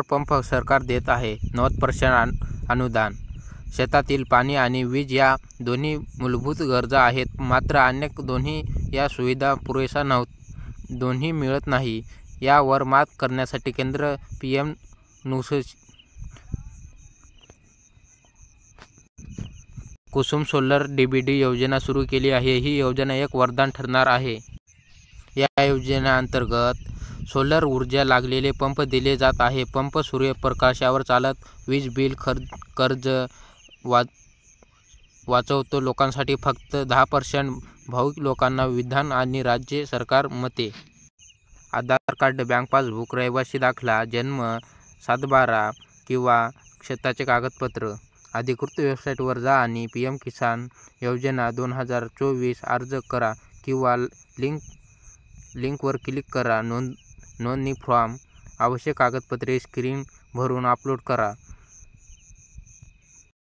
Pump सरकार देत आहे 90% अनुदान. शेतातील पाणी आणि वीज या दोन्ही मूलभूत गरजा आहेत, मात्र अनेक दोन्ही या सुविधा पुरेशा दोन्ही मिळत नाही. यावर मात करण्यासाठी केंद्र पीएम कुसुम सोलर डीबीडी योजना सुरू केली आहे. ही योजना एक वरदान ठरणार आहे. या योजनेअंतर्गत सोलर ऊर्जा लागलेले पंप दिले जात आहे. पंप सूर्यप्रकाशावर चालत वीज बिल कर्ज वाचवतो. लोकांसाठी फक्त 10%. भाविक लोकांना विधान आणि राज्य सरकार मते. आधार कार्ड, बँक पासबुक, रहिवासी दाखला, जन्म सातबारा किंवा शेताचे कागदपत्र. अधिकृत वेबसाईटवर जा आणि पीएम किसान योजना 2024 अर्ज करा किंवा लिंकवर क्लिक करा. नोंदणी फॉर्म, आवश्यक कागदपत्रे स्क्रीन भरून अपलोड करा.